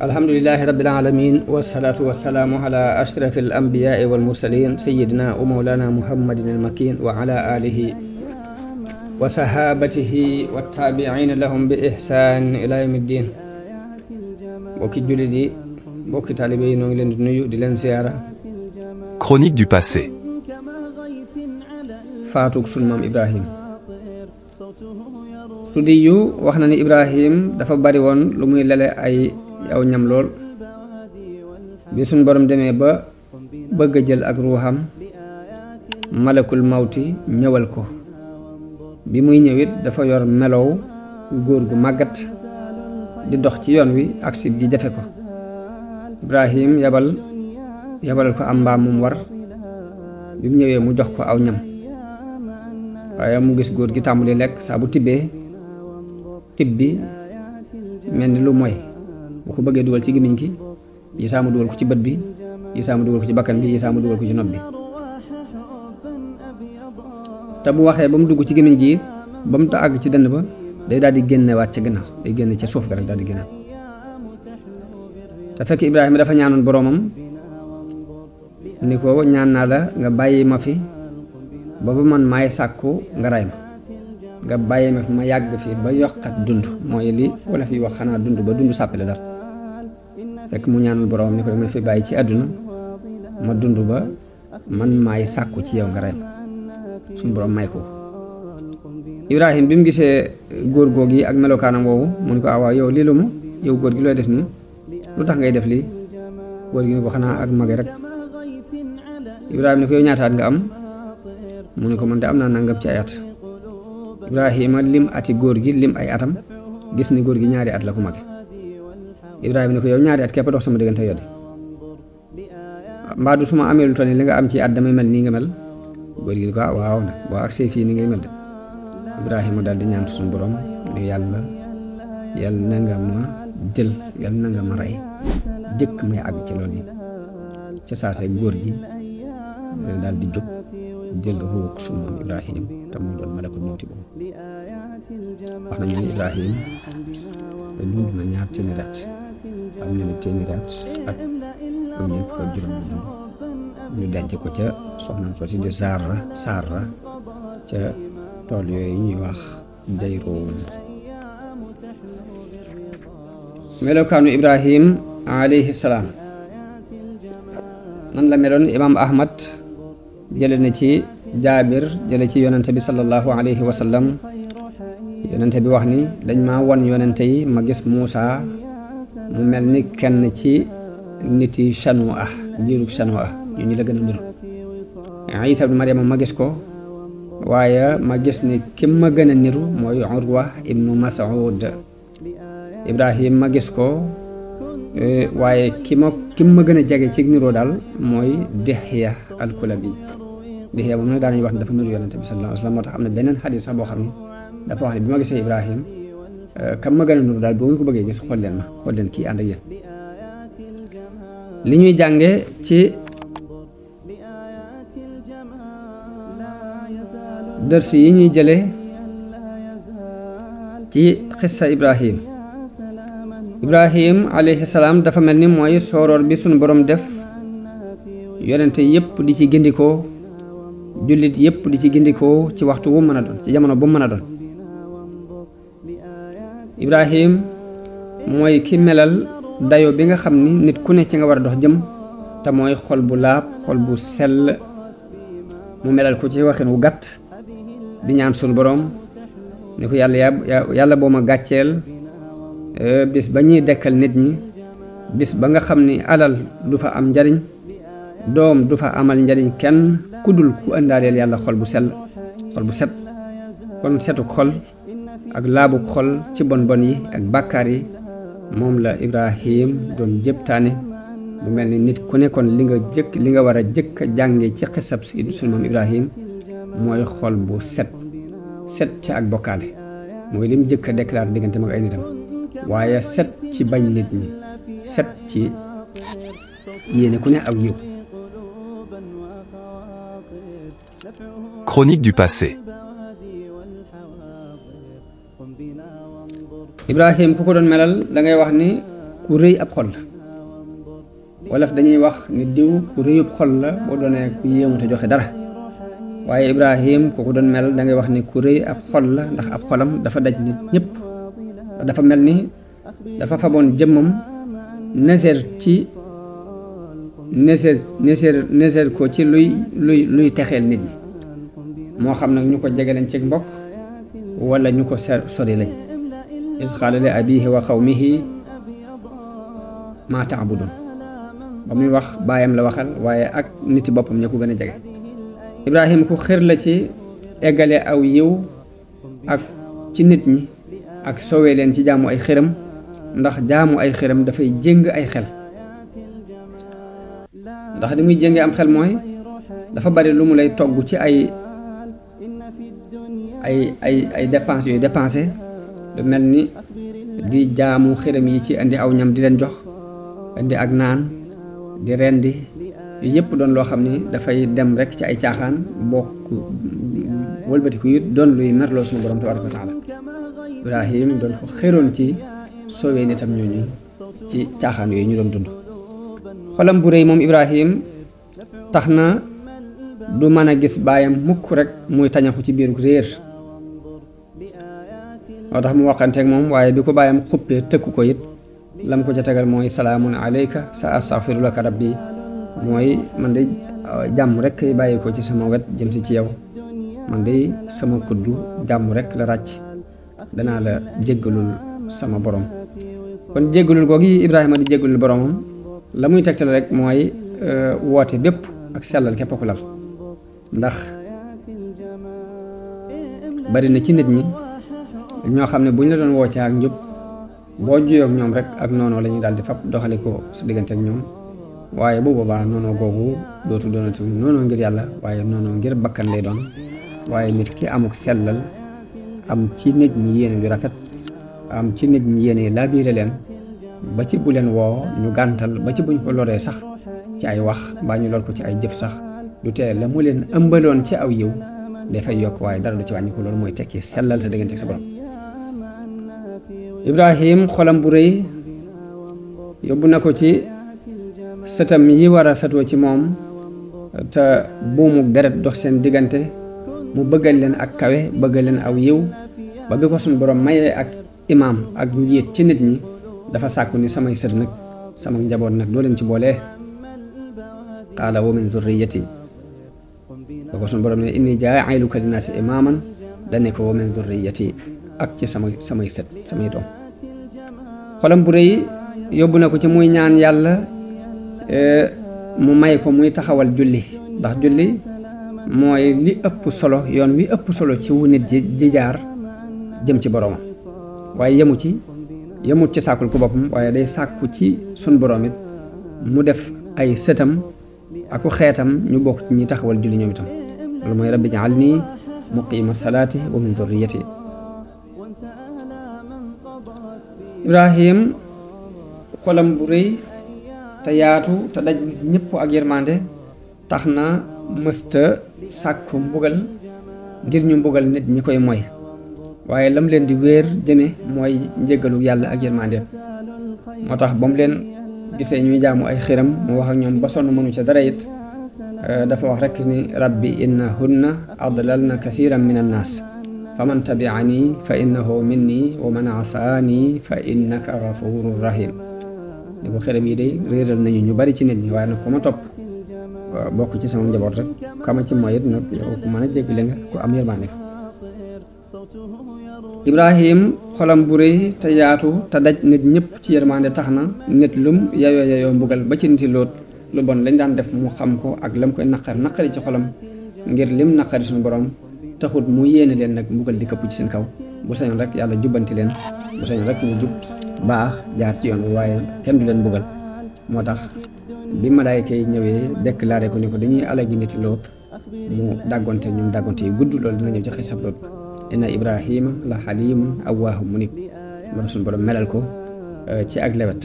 الحمد لله رب العالمين والصلاة والسلام على أشرف الأنبياء والمرسلين سيدنا ومولانا محمد المكين وعلى آله وصحابته والتابعين لهم بإحسان إلى يوم الدين بوكي جولدي بوكي طالبي نoo ngi leen di nuyu di leen ziyaara. Chronique du passé. Faatug sunu maam Ibrahim. Sudiyu wax na ni Ibrahim dafa bari woon lu muy lele ay aw ñam lool bi suñ borom demee ba bëgg a jël ak ruuxam malakul mawti ñëwal ko bi muy ñëwit dafa yor melow góor gu màggat di dox ci yoon wi ak sib gi jafe ko. Ibrahim yabalal ko am mbaam mu war bi mu ñëwee mu jox ko aw ñam waaye mu gis góor gi tàmbali lekk saa bu tibbee tib bi mel ni lu mooy bu ko bëggee dugal ci gémmiñ gi yi saa mu dugal ko ci bët bi yi saa mu dugal ko ci bakkan bi yi saa mu dugal ko ci nopp bi te bu waxee ba mu dugg ci gémmiñ gi ba mu ta àgg ci dënn ba day daal di génnewaat ca gannaaw day génne ca suuf ga rek daal di génnaat te fekk Ibrahima dafa ñaanoon boroomam ni ko ñaan naa la nga bàyyi ma fi ba man maay sàkku nga ray ma nga bàyyi ma fi ma yàgg fi ba yokkat dund mooy li wala fi wax xanaa dund ba dund sàppale dara fekk mu ñaanul boroomam ni ko dama fi bàyyi ci àdduna ma dund ba man maay sàkku ci yow nga ray ma suñu boroom may ko. Ibrahim bi mu gisee góor googu yi ak melokaanam woowu mu ne ko waaw yow lii lu mu yow góor gi looy def nii lu tax ngay def lii góor gi ne ko xanaa ak mage rek. Ibrahima ne ko yow ñaataat nga am mu ne ko man de am naa nangam ci ay at. Ibrahima lim ati góor gi lim ay atam gis ni góor gi ñaari at la ko mage. Ibrahima ne ko yow ñaari at képp dox sama diggante yoddi mbaa du suma amee lu toll nii li nga am ci at damay mel nii nga mel góor gi ne ko waaw nag boo agsee fii ni ngay mel de. Ibrahima daal di ñaan suñu borom ne yàlla na nga ma jël yàlla na nga ma rey jëkk may àgg ci loolu yi ca saasay góor gi daal di jóg jël ruug suñu maam Ibrahim te mu doon malakul mawti boobu wax nañu ne Ibrahim dund na ñaar téeméeri at am ñu ne téeméeri at ak ñeent fukk ak juróom bu dund ñu denc ko ca soxnaam soo si di Saara ca tool yooyu ñuy wax Jayroon. Melokaanu Ibrahim alayhi salaam nan la meloon imaam Ahmad jële na ci Jaabir jële ci yonente bi sallallahu alayhi wa sallam yonente bi wax ni dañ ma won yonente yi ma gis Muusa mu mel ni kenn ci niti Chanua giiru Chanua ñu ñu la gën a niru. Isa ibn Maryama ma gis ko waaye ma gis ni kim ma gën a niru mooy Urwa ibnu Mas'ud. Ibrahim ma gis ko waaye kim ma gën a jege ci niroo daal mooy Dihya al-Kulabi. Dihya moom nag daanañu wax ne dafa niru yonente bi sallallahu alayhi wa sallam moo tax am na beneen xadis sax boo xam ne dafa wax ne bi ma gisee Ibrahim kam ma gën a niru daal boo nga ko bëggee gis xool leen kii ànd ak yéen. li ñuy jànge ci dërsi yi ñuy jële ci xissa Ibrahim alayhi salaam dafa mel ni mooy sooroor bi sunu borom def yonente yépp di ci gindikoo jullit yépp di ci gindikoo ci waxtu wu mën a doon ci jamono bu mën a doon. Ibrahim mooy ki melal dayo bi nga xam ni nit ku ne ci nga war a dox jëm te mooy xol bu laab xol bu sell mu melal ko ci waxin wu gàtt di ñaan sunu borom ni ko yàlla boo ma gàcceel bis ba ñuy dekkal nit ñi bis ba nga xam ni alal du fa am njariñ doom du fa amal njariñ kenn ku dul ku ëndaaleel yàlla xol bu sell xol bu set. kon setuk xol ak laabuk xol ci bon bon yi ak bàkkaar yi moom la Ibrahim doon jëptaane bu mel ni nit ku nekkoon li nga war a jëkk a jànge ci xisab sunu maam Ibrahim mooy xol bu set ci ak bokkaale mooy lim jëkk a déclaré diggante mag ay nitam waaye set ci bañ nit ñi set ci yéene ku ne aw yiw. Chronique du passé. Ibrahim ku ko doon melal da ngay wax ni ku rëy ab xol la wolof dañuy wax ni diw ku rëyub xol la boo doonee ku yéemu te joxe dara waaye Ibrahim ku ko doon melal da ngay wax ni ku rëy ab xol la ndax ab xolam dafa daj nit ñëpp dafa mel ni dafa faboon jëmmam neseer ko ci luy texeel nit ñi moo xam nag ñu ko jege leen ci mbokk wala ñu ko sori lañ is qaala li abihi wa qawmihi maa taabudun ba muy wax baayam la waxal waaye ak niti boppam ña ko gën a jege Ibrahim ku xër la ci eggale aw yiw ak ci nit ñi ak soowee leen ci jaamu ay xërëm ndax jaamu ay xërëm dafay jéng ay xel ndax li muy jéngee am xel mooy dafa bari lu mu lay togg ci ay dépenses yooyu dépensé lu mel ni di jaamu xërëm yi ci indi aw ñam di leen jox indi ak naan di rendi yooyu yëpp doon loo xam ni dafay dem rek ci ay caaxaan bokk wëlbatiku it doon luy merloo suñu borom tabaraka wa taala Ibrahim doon ko xëroon ci soowee nitam ñooñu ci caaxaan yooyu ñu doon dund xolam bu rëy moom Ibrahim tax na du mën a gis baayam mukk rek muy tañaxu ci biiru réer moo tax mu waxanteeg moom waaye bi ko baayam xuppee tëkku ko it lam ko ca tegal mooy salaamun alayka sa astaghfiru laka rabbi mooy man de jàmm rek kay bàyyi ko ci sama wet jëm si ci yow man de sama kuddu jàmm rek la ràcc danaa la jéggalul sama borom kon jéggalul googu Ibrahima di jéggalul boromam la muy tegtal rek mooy woote bépp ak sellal képp ku lal ndax bari na ci nit ñi ñoo xam ne bu ñu la doon woo ci ak njub boo juyoo ak ñoom rek ak noonu la ñuy daal di fab doxale ko su diggante ak ñoom waaye bu boobaa noonu googu dootu doonati noonu ngir yàlla waaye noonu ngir bakkan lay doon waaye nit ki amuk sellal am ci nit ñi yéene yu rafet am ci nit ñi yéene laabiire leen ba ci bu leen woo ñu gàntal ba ci buñ ko loree sax ci ay wax mbaa ñu lor ko ci ay jëf sax du tee la mu leen ëmbaloon ci aw yiw dafay yokk waaye dara du ci wàññi ko loolu mooy tekki sellal sa diggante ak sa borom Ibrahim xolam bu rëy yóbbu na ko ci sëtam yi war a satoo ci moom te buumuk deret dox seen diggante mu bëggal leen ak kawe bëggal leen aw yiw ba bi ko suñ borom mayee ak imaam ak njiit ci nit ñi dafa sàkku ni samay sët nag sama njaboot nag doo leen ci boolee qaala wa min durriyati ba ko suñ borom ne inni jaa'iluka linnaasi imaaman dane ko wa min durriyati ak ci samay sët samay doom xolam bu rëy yóbbu na ko ci muy ñaan yàlla mu may ko muy taxawal julli ndax julli mooy li ëpp solo yoon wi ëpp solo ci wu nit ji jaar jëm ci boromam waaye yemut ci sàkkul ko boppam waaye day sàkku ci sun borom it mu def ay sëtam aku xeetam ñu bokk ci ñi taxawal julli ñoom itam loolu mooy rabbi ja'alni muqima salaati wa min durriyati Ibrahim xolam bu rëy te yaatu te daj nit ñëpp ak yërmande tax na mësta sàkku mbugal ngir ñu mbugal nit ñi koy moy waaye lam leen di wéer jëme mooy njéggalu yàlla ak yërmandeem moo tax ba mu leen gisee ñuy jaamu ay xiram mu wax ak ñoom ba sonn mënu ca dara it dafa wax rek ni rabbi innahunna adlalna kasiran min annaas fa man tabi'ani fa innahu minni wa man asaani fa innaka ghafurur rahim ni ko xiram yi day réeral nañu ñu bari ci nit ñi waaye nag ku ma topp bokk ci sama njaboot rek kama ci mooy it nag yow ku mën a jéggale nga ku am yërmande Ibrahim xolam bu rëy te yaatu te daj nit ñëpp ci yërmande tax na nit lum yayoo mbugal ba ci niti loot lu bon lañ daan def mu xam ko ak lam koy naqari ci xolam ngir lim naqari suñu borom taxut mu yéene leen nag mbugal di këpp ci seen kaw bu sañoon rek yàlla jubbanti leen bu sañoon rek ñu jub baax jaar ci yoon waaye kenn du leen mbugal moo tax bi malaayka yi ñëwee déclaré ko ni ko dañuy alagi niti loot mu dàggonte ñoom dàggonte yu gudd loolu dina ñëw ci xisab loot inna Ibrahima la xalimun awwaahu munib moo suñu borom melal ko ci ak lewet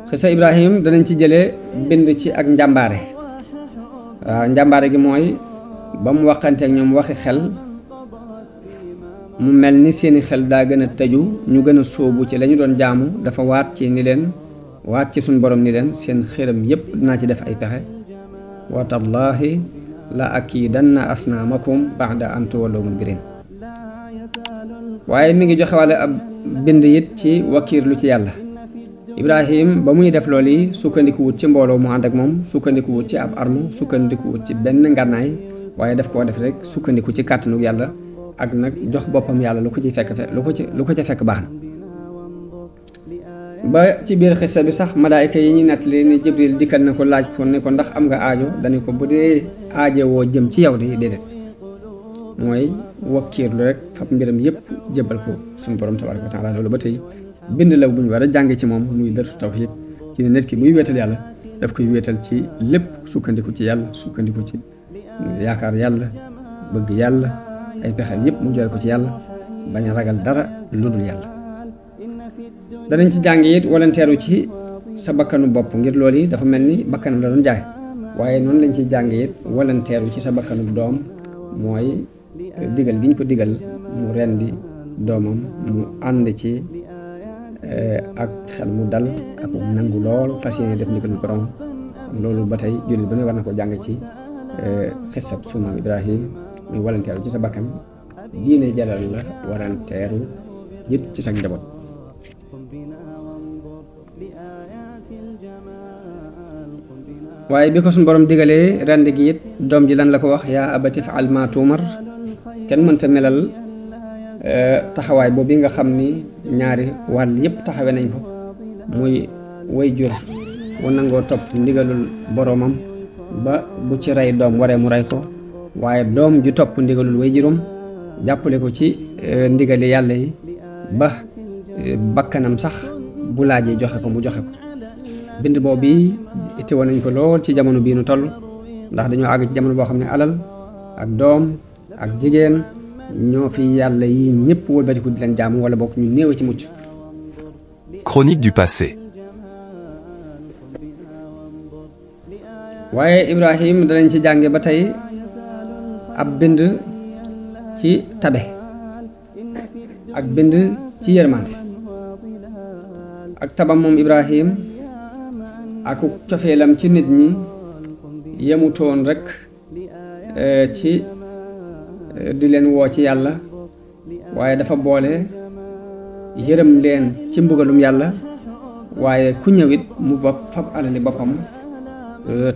xisa Ibrahim danañ ci jëlee bind ci ak njàmbaare waaw njàmbaare gi mooy ba mu waxanteek ñoom waxi xel mu mel ni seeni xel daa gën a tëju ñu gën a sóobu ci lañu doon jaamu dafa waat ci suñ borom ni leen seen xëram yépp dinaa ci def ay pexe wa tallaahi la akiidanna asnaamakum ba'da an tuwallu mudbirin waaye mi ngi joxe wàlle ab bind it ci wakiirlu ci yàlla Ibrahim ba muy def loolu yi sukkandikuwut ci mbooloo mu ànd ak moom sukkandikuwut ci ab arme sukkandikuwut ci benn ngànnaay waaye daf koo def rek sukkandiku ci kàttanu yàlla ak nag jox boppam yàlla lu ko ci fekk lu ko ca fekk baax na ba ci biir xissa bi sax malaayka yi ñu nettali ni Jibril dikkal na ko laaj ko ne ko ndax am nga aajo dañu ko bu dee aajo woo jëm ci yow de déedéet mooy wakkiirlu rek fab mbiram yépp jébbal ko suñu borom tabaaraka wa taala loolu ba tey bind la bu ñu war a jàng ci moom muy darsu tawhiid ci ne nit ki buy wéetal yàlla daf koy wéetal ci lépp sukkandiku ci yàlla sukkandiku ci yaakaar yàlla bëgg yàlla ay pexem yépp mu jël ko ci yàlla bañ a ragal dara lu dul yàlla danañ ci jàng it walanteeru ci sa bakkanu bopp ngir loolu yi dafa mel ni bakkanam la doon jaay waaye noonu lañ ciy jàng it walanteeru ci sa bakkanu doom mooy digal gi ñu ko digal mu rendi doomam mu ànd ci ak xel mu dal ak nangu lool fas yéene def ndigal borom loolu ba tey jullit ba ne war na ko jàng ci xisab sunu Ibrahim muy walanteeru ci sa bakkan diine jalal la walanteeru it ci sa njaboot waaye bi ko suñu borom digalee rend gi it doom ji lan la ko wax yaa abati fa'al maa tu'mar kenn mënta melal taxawaay boobu nga xam ni ñaari wàll yépp taxawe nañ ko muy way jur wu nangoo topp ndigalul boromam ba bu ci rey doom waree mu rey ko waaye doom ju topp ndigalul way juróom jàppale ko ci ndigali yàlla yi ba bakkanam sax bu laajee joxe ko mu joxe ko bind boobu bi itte woon nañ ko lool ci jamono bii nu toll ndax dañoo àgg ci jamono boo xam ne alal ak doom ak jigéen ñoo fi yàlla yi ñëpp wëlbatiku di leen jaamu wala bokk ñu néew ci mucc. Chronique du passé. waaye Ibrahim danañ ci jànge ba tey ab bind ci tabe ak bind ci yërmande ak tabam moom Ibrahim ak cofeelam ci nit ñi yemutoon rek ci di leen woo ci yàlla waaye dafa boole yërëm leen ci mbugalum yàlla waaye ku ñëwit mu bopp fab alali boppam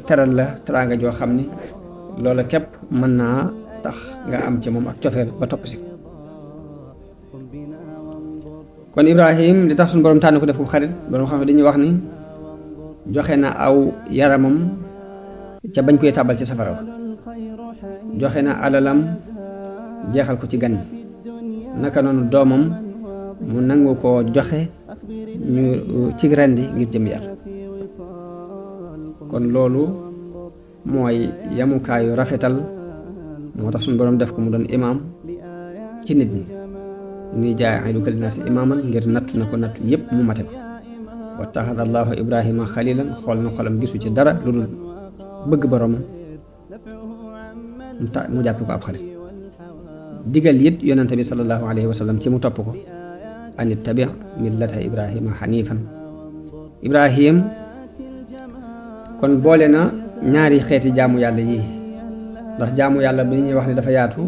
teral la teraanga joo xam ni loola képp mën naa tax nga am ci moom ak cofeel ba topp si kon Ibrahim li tax suñu borom tànn ko def ko xarit borom xam ne dañuy wax ni joxe na aw yaramam ca bañ koy tàbbal ci safara joxe na alalam jeexal ko ci gan naka noonu doomam mu nangu koo joxe ñu ci rendi ngir jëm yàlla kon loolu mooy yamukaayu rafetal moo tax suñu borom def ko mu doon imaam ci nit ñi ñuy jaa'iluka linnaasi imaaman ngir nattu na ko nattu yépp mu mate ko wattaxada allahu ibrahima xalilan xool na xolam gisu ci dara lu dul bëgg boromam mu jàpp ko ab xarit digal it yonente bi sallallahu alayhi wa sallam ci mu topp ko an ittabi millata ibrahima xanifan Ibrahim kon boole na ñaari xeeti jaamu yàlla yi ndax jaamu yàlla bi ñuy wax ne dafa yaatu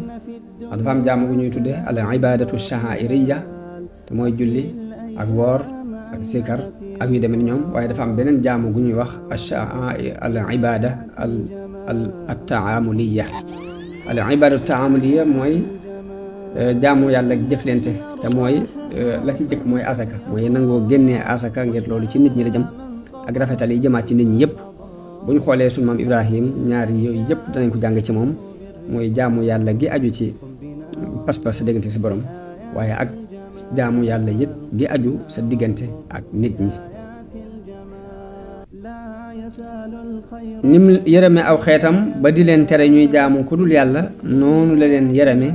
ndax dafa am jaamu bu ñuy tudde al ibadatu sha'iriyya te mooy julli ak woor ak zikar ak yu demee ni ñoom waaye dafa am beneen jaamu gu ñuy wax al ibada al taamuliyya al ibada taamuliyya mooy jaamu yàlla ak jëflente te mooy la ci jëkk mooy asaka mooy nangoo génnee asaka ngir loolu ci nit ñi la jëm ak rafetal yi jëmaat ci nit ñi yëpp bu ñu xoolee sunu maam Ibrahim ñaari yooyu yëpp danañ ko jàng ci moom mooy jaamu yàlla gi aju ci pas-pas sa diggante si borom waaye ak jaamu yàlla it gi aju sa diggante ak nit ñi nim yërëme aw xeetam ba di leen tere ñuy jaamu ku dul yàlla noonu la leen yërëme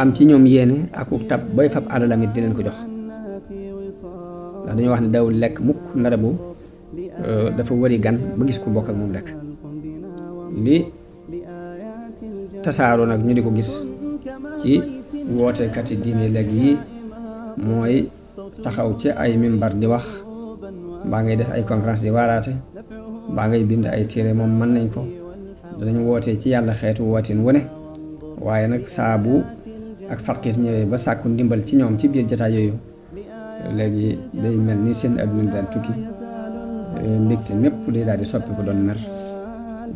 am ci ñoom yéene ak tab bay fab alalamit di leen ko jox ndax dañoo wax ne dawul lekk mukk ndara bu dafa wari gan ba gis ko bokk ak moom lekk li tasaaroo nag ñu di ko gis ci wootekati diine léegi yi mooy taxaw ci ay mimbar di wax mbaa ngay def ay conférence di waaraate mbaa ngay bind ay téere moom mën nañ ko danañ wootee ci yàlla xeetu wootin wu ne waaye nag saabu ak faqir ñëwee ba sàkku ndimbal ci ñoom ci biir jotaay yooyu léegi day mel ni seen adduna daan tukki mbégte mépp day daal di soppiku doon mer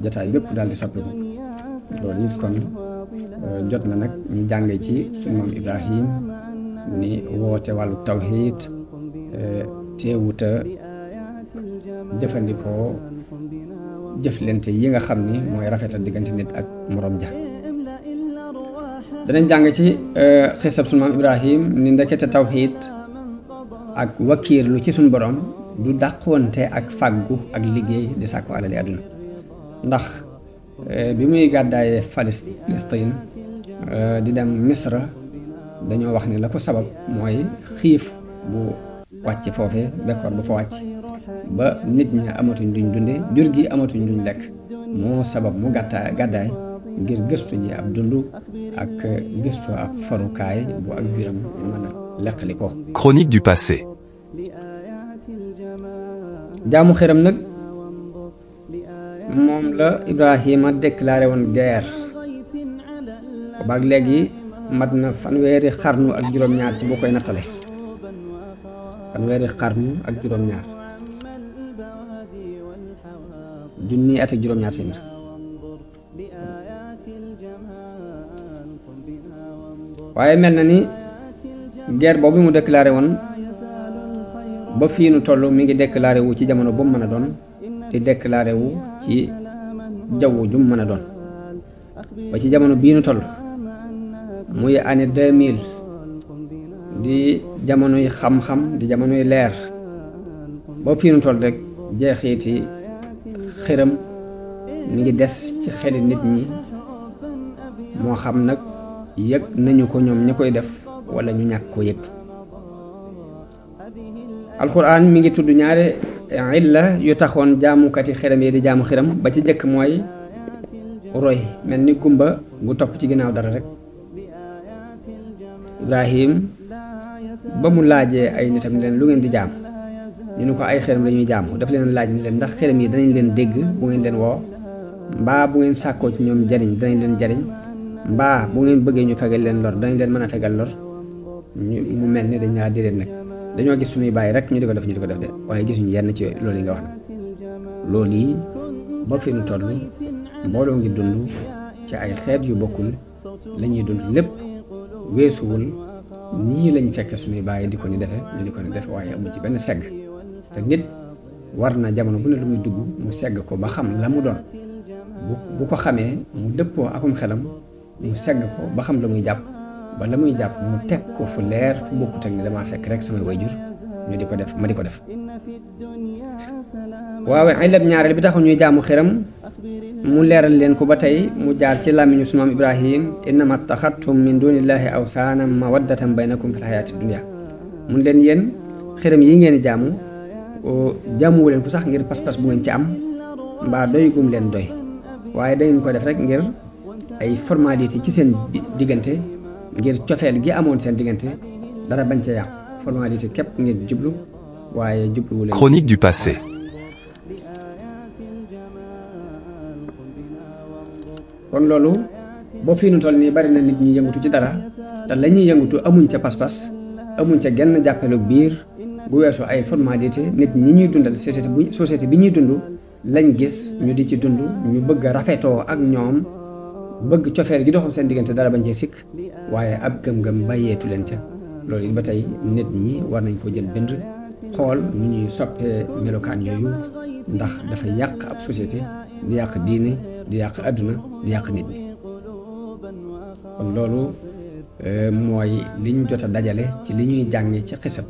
jotaay bépp daal di soppiku loolu it kon jot na nag ñu jàngee ci suñu maam Ibrahim ni woote wàllu tawxiid teewuta jëfandikoo jëflante yi nga xam ni mooy rafetal diggante nit ak morom ja danañ jàng ci xisab suñu maam Ibrahim ni ndekete tawxiid ak wakiirlu ci suñu borom du dàqoonte ak fàggu ak liggéey di sàkku alali àdduna ndax bi muy gàddaayee Palestine di dem Misra dañoo wax ni la ko sabab mooy xiif bu wàcc foofee bekkoor bu fa wàcc ba nit ñi amatuñ duñ dunde jur gi amatuñ duñ lekk moo sabab mu gàddaay ngir gëstu ji ab dund ak gëstu ab farukaay bu ak biram mën a leqali ko. Chronique du passé. jaamu xiram nag moom la Ibrahima déclaré woon guerre baag léegi mat na fanweeri xarnu ak juróom-ñaar ci boo koy nattale fanweeri xarnu ak juróom-ñaar junni at ak juróom-ñaar téeméer waaye mel na ni guerre boobu mu déclaré woon ba fii nu toll mi ngi déclaré wu ci jamono bu mu mën a doon di déclaré wu ci jaww ju mu mën a doon ba ci jamono bii nu toll muy année 2000 di jamonoy xam-xam di jamonoy leer ba fii nu toll rek jeexiiti xiram mi ngi des ci xeli nit ñi moo xam nag yëg nañu ko ñoom ñi koy def wala ñu ñàkk ko yëg alquran mi ngi tudd ñaari illa yu taxoon jaamukati xiram yi di jaamu xiram ba ci jëkk mooy roy mel ni gumba gu topp ci ginnaaw dara rek Ibrahim ba mu laajee ay nitam leen lu ngeen di jaam ñu ne ko ay xiram la ñuy jaamu daf leen laaj ni leen ndax xiram yi danañ leen dégg bu ngeen leen woo mbaa bu ngeen sàkkoo ci ñoom jariñ danañ leen jariñ mbaa bu ngeen bëggee ñu fegal leen lor danañ leen mën a fegal lor mu mel ni dañ laa déedéet nag dañoo gis suñuy bàyyi rek ñu di ko def de waaye gisuñu yenn ci loolu yi nga wax nag loolu yi ba fi nu toll mbooloo ngi dund ci ay xeet yu bokkul la ñuy dund lépp weesuwul nii lañ fekk suñuy bàyyi di ko ni defe ñu di ko ni defe waaye amu ci benn segg te nit war na jamono bu ne lu muy dugg mu segg ko ba xam la mu doon bu ko xamee mu dëppoo akum xelam mu segg ko ba xam la muy jàpp ba la muy jàpp mu teg ko fu leer fu bokkut ak ni damaa fekk rek samay wayjur ñu di ko def ma di ko def waaw ilab ñaareel bi taxul ñuy jaamu xiram mu leeral leen ko ba tey mu jaar ci làmmiñu sunu maam Ibrahim innama taxattum min dunillahi awsaanan mawaddatan baynakum fil hayaati dunya mun leen yéen xiram yi ngeen di jaamuwu leen ko sax ngir pas-pas bu ngeen ci am mbaa doy gum leen doy waaye dangeen ko def rek ngir ay formalité ci seen diggante ngir cofeel gi amoon seen diggante dara bañ ca yàqu formalité képp ngeen jublu waaye jubluwu leen. Chronique du passé. kon loolu boo fii nu toll nii bari na nit ñi yëngutu ci dara te la ñuy yëngutu amuñ ca pas-pas amuñ ca genn jàppelu biir bu weesu ay formalité nit ñi ñuy dundal société bi ñuy dund lañ gis ñu di ci dund ñu bëgg a rafetoo ak ñoom bëgg cofeel gi doxam seen diggante dara bañ cee sikk waaye ab gëm-gëm bàyyeetu leen ca loolu it ba tey nit ñi war nañ ko jël bind xool nu ñuy soppee melokaan yooyu ndax dafa yàq ab société di yàq diine di yàq àdduna di yàq nit ñi kon loolu mooy liñ jot a dajale ci li ñuy jànge ci xisab